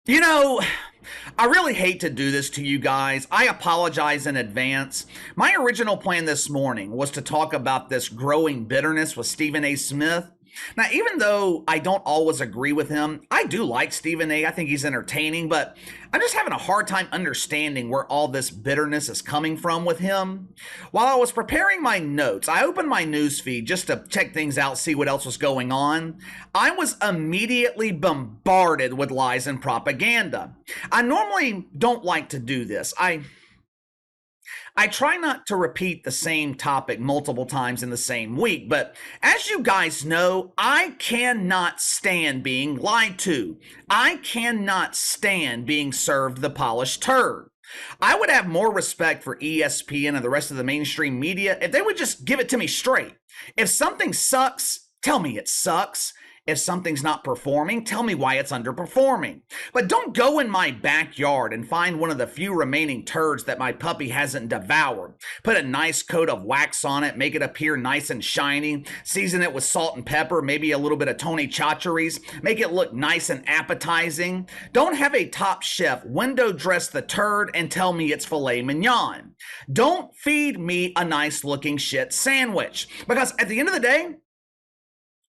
You know, I really hate to do this to you guys. I apologize in advance. My original plan this morning was to talk about this growing bitterness with Stephen A. Smith. Now, even though I don't always agree with him, I do like Stephen A. I think he's entertaining, but I'm just having a hard time understanding where all this bitterness is coming from with him. While I was preparing my notes, I opened my news feed just to check things out, see what else was going on. I was immediately bombarded with lies and propaganda. I normally don't like to do this. I try not to repeat the same topic multiple times in the same week, but as you guys know, I cannot stand being lied to. I cannot stand being served the polished turd. I would have more respect for ESPN and the rest of the mainstream media if they would just give it to me straight. If something sucks, tell me it sucks. If something's not performing, tell me why it's underperforming. But don't go in my backyard and find one of the few remaining turds that my puppy hasn't devoured. Put a nice coat of wax on it, make it appear nice and shiny, season it with salt and pepper, maybe a little bit of Tony Chachere's, make it look nice and appetizing. Don't have a top chef window dress the turd and tell me it's filet mignon. Don't feed me a nice looking shit sandwich, because at the end of the day,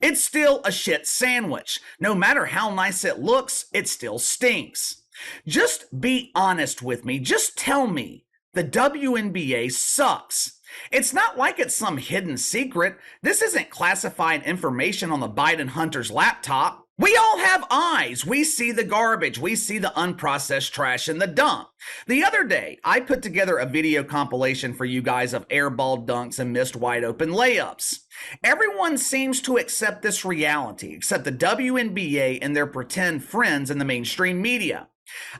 it's still a shit sandwich. No matter how nice it looks, it still stinks. Just be honest with me. Just tell me the WNBA sucks. It's not like it's some hidden secret. This isn't classified information on the Biden hunter's laptop. We all have eyes. We see the garbage. We see the unprocessed trash in the dump. The other day, I put together a video compilation for you guys of airball dunks and missed wide open layups. Everyone seems to accept this reality, except the WNBA and their pretend friends in the mainstream media.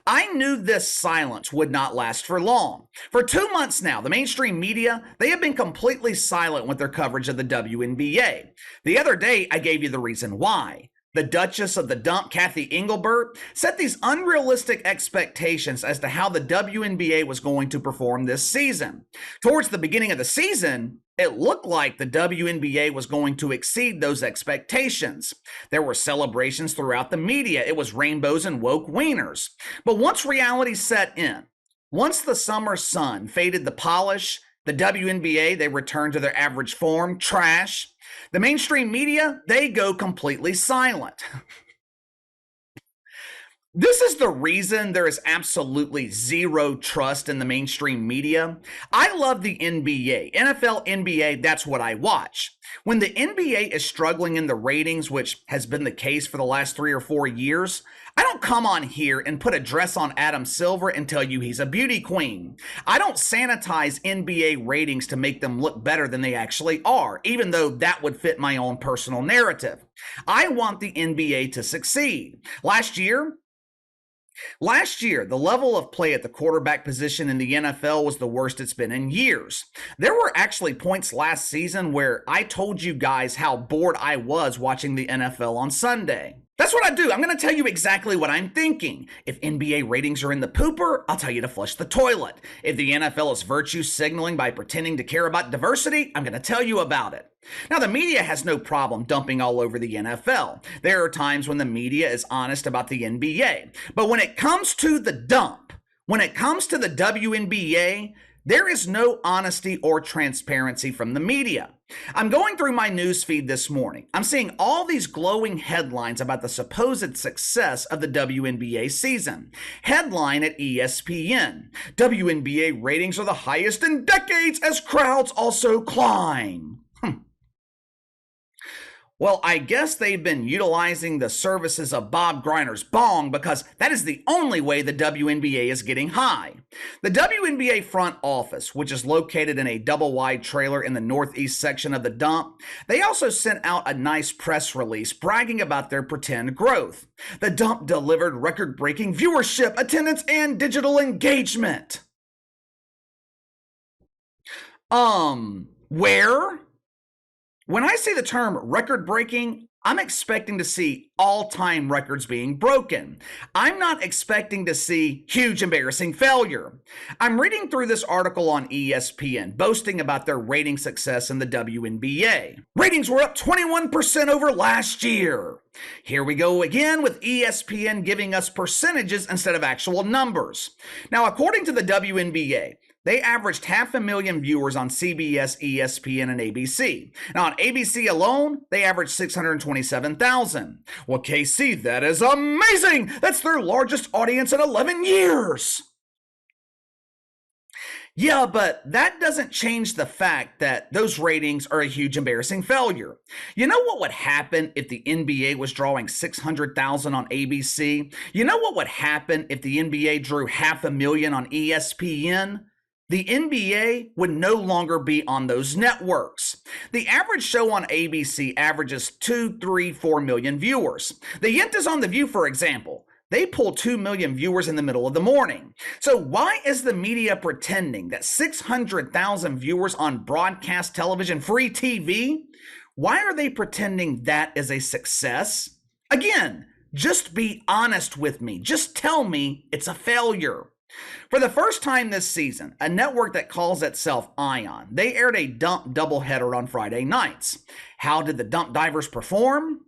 I knew this silence would not last for long. For 2 months now, the mainstream media, they have been completely silent with their coverage of the WNBA. The other day, I gave you the reason why. The Duchess of the Dump, Kathy Engelbert, set these unrealistic expectations as to how the WNBA was going to perform this season. Towards the beginning of the season, it looked like the WNBA was going to exceed those expectations. There were celebrations throughout the media. It was rainbows and woke wieners. But once reality set in, once the summer sun faded the polish, the WNBA, they returned to their average form, trash. The mainstream media, they go completely silent. This is the reason there is absolutely zero trust in the mainstream media. I love the NBA. NFL, NBA, that's what I watch. When the NBA is struggling in the ratings, which has been the case for the last 3 or 4 years, I don't come on here and put a dress on Adam Silver and tell you he's a beauty queen. I don't sanitize NBA ratings to make them look better than they actually are, even though that would fit my own personal narrative. I want the NBA to succeed. Last year, the level of play at the quarterback position in the NFL was the worst it's been in years. There were actually points last season where I told you guys how bored I was watching the NFL on Sunday. That's what I do. I'm going to tell you exactly what I'm thinking. If NBA ratings are in the pooper, I'll tell you to flush the toilet. If the NFL is virtue signaling by pretending to care about diversity, I'm going to tell you about it. Now, the media has no problem dumping all over the NFL. There are times when the media is honest about the NBA. But when it comes to the dump, when it comes to the WNBA, there is no honesty or transparency from the media. I'm going through my news feed this morning. I'm seeing all these glowing headlines about the supposed success of the WNBA season. Headline at ESPN: WNBA ratings are the highest in decades as crowds also climb. Well, I guess they've been utilizing the services of Bob Griner's bong, because that is the only way the WNBA is getting high. The WNBA front office, which is located in a double-wide trailer in the northeast section of the dump, they also sent out a nice press release bragging about their pretend growth. The dump delivered record-breaking viewership, attendance, and digital engagement. Where? When I say the term record breaking, I'm expecting to see all-time records being broken. I'm not expecting to see huge embarrassing failure. I'm reading through this article on ESPN boasting about their rating success in the WNBA. Ratings were up 21% over last year. Here we go again with ESPN giving us percentages instead of actual numbers. Now, according to the WNBA, they averaged 500,000 viewers on CBS, ESPN, and ABC. Now, on ABC alone, they averaged 627,000. Well, KC, that is amazing! That's their largest audience in 11 years! Yeah, but that doesn't change the fact that those ratings are a huge embarrassing failure. You know what would happen if the NBA was drawing 600,000 on ABC? You know what would happen if the NBA drew 500,000 on ESPN? The NBA would no longer be on those networks. The average show on ABC averages 2, 3, 4 million viewers. The Yentas on The View, for example, they pull 2 million viewers in the middle of the morning. So why is the media pretending that 600,000 viewers on broadcast television, free TV, why are they pretending that is a success? Again, just be honest with me. Just tell me it's a failure. For the first time this season, a network that calls itself Ion, they aired a dump doubleheader on Friday nights. How did the dump divers perform?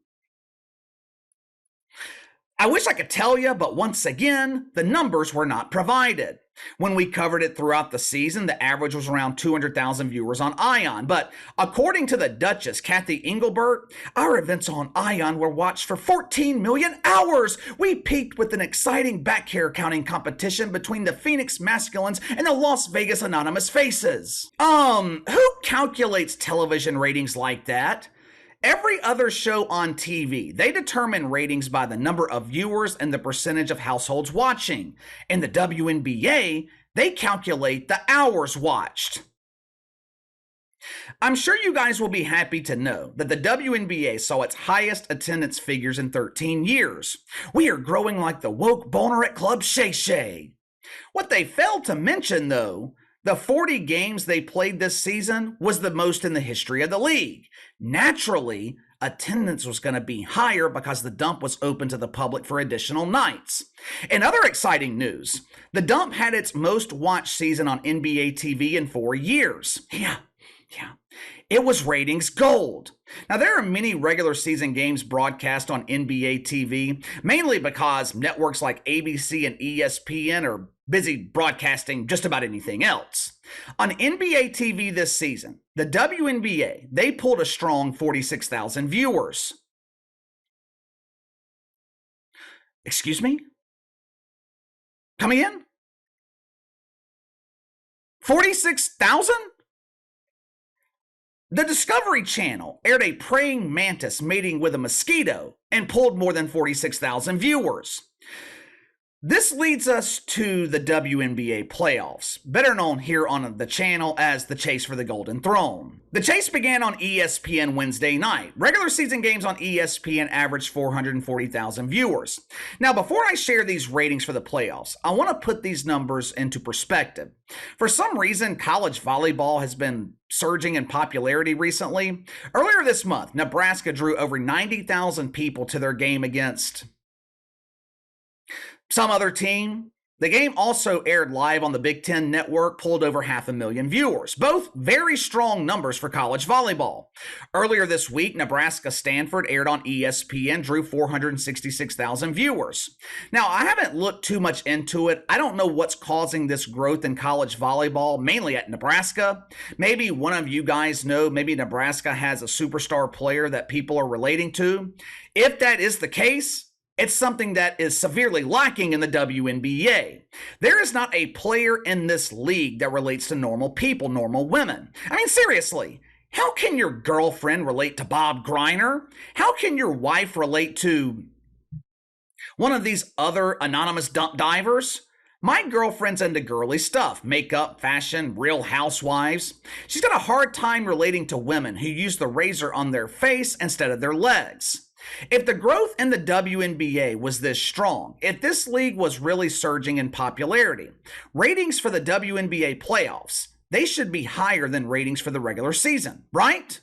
I wish I could tell you, but once again, the numbers were not provided. When we covered it throughout the season, the average was around 200,000 viewers on Ion. But according to the Duchess, Kathy Engelbert, our events on Ion were watched for 14 million hours. We peaked with an exciting back hair counting competition between the Phoenix Masculines and the Las Vegas Anonymous Faces. Who calculates television ratings like that? Every other show on TV, they determine ratings by the number of viewers and the percentage of households watching. In the WNBA, they calculate the hours watched. I'm sure you guys will be happy to know that the WNBA saw its highest attendance figures in 13 years. We are growing like the woke boner at Club Shay Shay. What they failed to mention, though, the 40 games they played this season was the most in the history of the league. Naturally, attendance was going to be higher because the dump was open to the public for additional nights. In other exciting news, the dump had its most watched season on NBA TV in 4 years. Yeah. It was ratings gold. Now, there are many regular season games broadcast on NBA TV, mainly because networks like ABC and ESPN are busy broadcasting just about anything else. On NBA TV this season, the WNBA, they pulled a strong 46,000 viewers. Excuse me? Come again? 46,000? The Discovery Channel aired a praying mantis mating with a mosquito and pulled more than 46,000 viewers. This leads us to the WNBA Playoffs, better known here on the channel as the Chase for the Golden Throne. The chase began on ESPN Wednesday night. Regular season games on ESPN averaged 440,000 viewers. Now, before I share these ratings for the playoffs, I want to put these numbers into perspective. For some reason, college volleyball has been surging in popularity recently. Earlier this month, Nebraska drew over 90,000 people to their game against some other team. The game also aired live on the Big Ten Network, pulled over 500,000 viewers. Both very strong numbers for college volleyball. Earlier this week, Nebraska-Stanford aired on ESPN, drew 466,000 viewers. Now, I haven't looked too much into it. I don't know what's causing this growth in college volleyball, mainly at Nebraska. Maybe one of you guys know, maybe Nebraska has a superstar player that people are relating to. If that is the case, it's something that is severely lacking in the WNBA. There is not a player in this league that relates to normal people, normal women. I mean, seriously, how can your girlfriend relate to Bob Griner? How can your wife relate to one of these other anonymous dump divers? My girlfriend's into girly stuff, makeup, fashion, real housewives. She's got a hard time relating to women who use the razor on their face instead of their legs. If the growth in the WNBA was this strong, if this league was really surging in popularity, ratings for the WNBA playoffs, they should be higher than ratings for the regular season, right?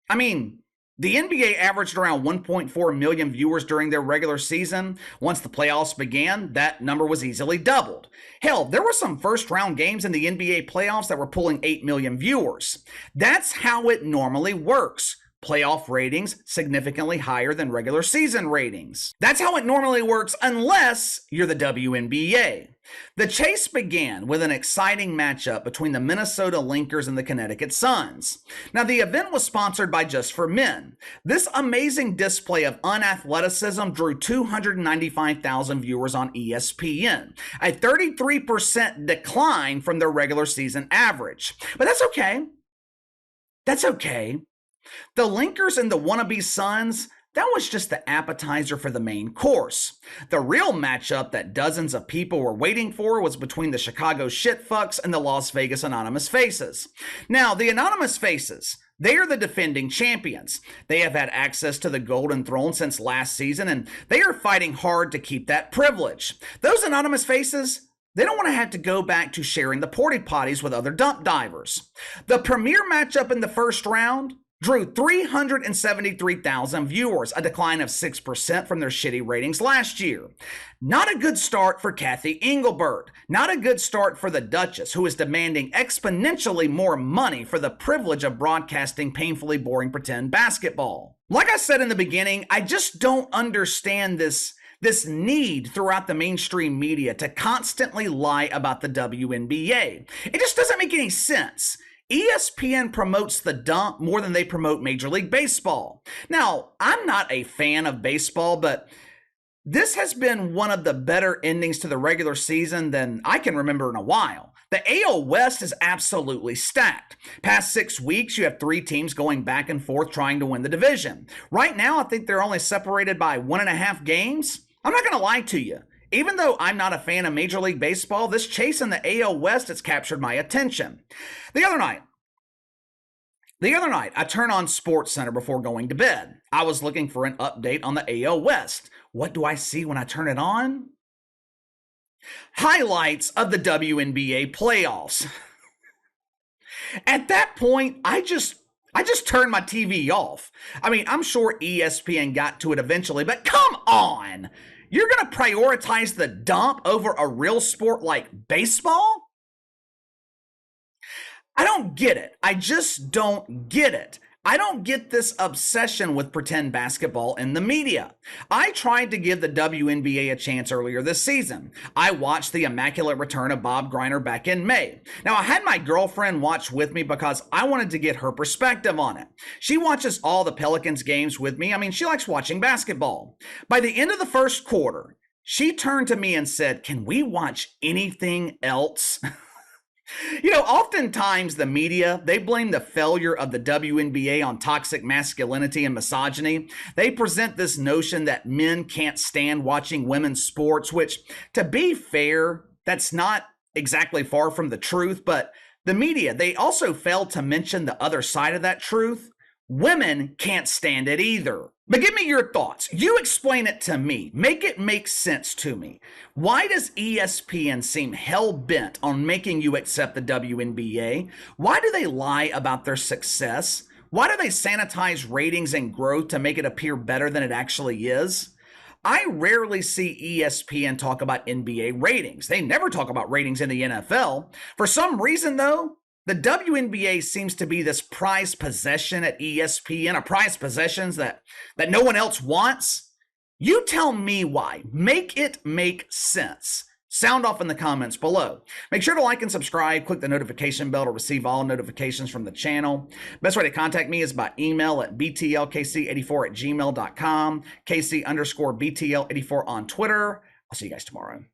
I mean, The NBA averaged around 1.4 million viewers during their regular season. Once the playoffs began, that number was easily doubled. Hell, there were some first round games in the NBA playoffs that were pulling 8 million viewers. That's how it normally works. Playoff ratings significantly higher than regular season ratings. That's how it normally works unless you're the WNBA. The chase began with an exciting matchup between the Minnesota Lynx and the Connecticut Suns. Now, the event was sponsored by Just for Men. This amazing display of unathleticism drew 295,000 viewers on ESPN, a 33% decline from their regular season average. But that's okay. That's okay. The Lynx and the wannabe Suns, that was just the appetizer for the main course. The real matchup that dozens of people were waiting for was between the Chicago Shitfucks and the Las Vegas Anonymous Faces. Now, the Anonymous Faces, they are the defending champions. They have had access to the Golden Throne since last season, and they are fighting hard to keep that privilege. Those Anonymous Faces, they don't want to have to go back to sharing the porta potties with other dump divers. The premier matchup in the first round drew 373,000 viewers, a decline of 6% from their shitty ratings last year. Not a good start for Kathy Engelbert. Not a good start for the Duchess, who is demanding exponentially more money for the privilege of broadcasting painfully boring pretend basketball. Like I said in the beginning, I just don't understand this need throughout the mainstream media to constantly lie about the WNBA. It just doesn't make any sense. ESPN promotes the dump more than they promote Major League Baseball. Now, I'm not a fan of baseball, but this has been one of the better endings to the regular season than I can remember in a while. The AL West is absolutely stacked. Past 6 weeks, you have 3 teams going back and forth trying to win the division. Right now, I think they're only separated by 1.5 games. I'm not going to lie to you. Even though I'm not a fan of Major League Baseball, this chase in the AL West has captured my attention. The other night, I turned on SportsCenter before going to bed. I was looking for an update on the AL West. What do I see when I turn it on? Highlights of the WNBA playoffs. At that point, I just turned my TV off. I mean, I'm sure ESPN got to it eventually, but come on! You're going to prioritize the dump over a real sport like baseball? I don't get it. I just don't get it. I don't get this obsession with pretend basketball in the media. I tried to give the WNBA a chance earlier this season. I watched the immaculate return of Bob Griner back in May. Now, I had my girlfriend watch with me because I wanted to get her perspective on it. She watches all the Pelicans games with me. I mean, she likes watching basketball. By the end of the first quarter, she turned to me and said, "Can we watch anything else?" You know, oftentimes the media, they blame the failure of the WNBA on toxic masculinity and misogyny. They present this notion that men can't stand watching women's sports, which, to be fair, that's not exactly far from the truth, but the media, they also fail to mention the other side of that truth. Women can't stand it either. But give me your thoughts. You explain it to me. Make it make sense to me. Why does ESPN seem hell-bent on making you accept the WNBA? Why do they lie about their success? Why do they sanitize ratings and growth to make it appear better than it actually is? I rarely see ESPN talk about NBA ratings. They never talk about ratings in the NFL. For some reason, though, the WNBA seems to be this prized possession at ESPN, a prized possession that no one else wants. You tell me why. Make it make sense. Sound off in the comments below. Make sure to like and subscribe. Click the notification bell to receive all notifications from the channel. Best way to contact me is by email at btlkc84@gmail.com, KC_BTL84 on Twitter. I'll see you guys tomorrow.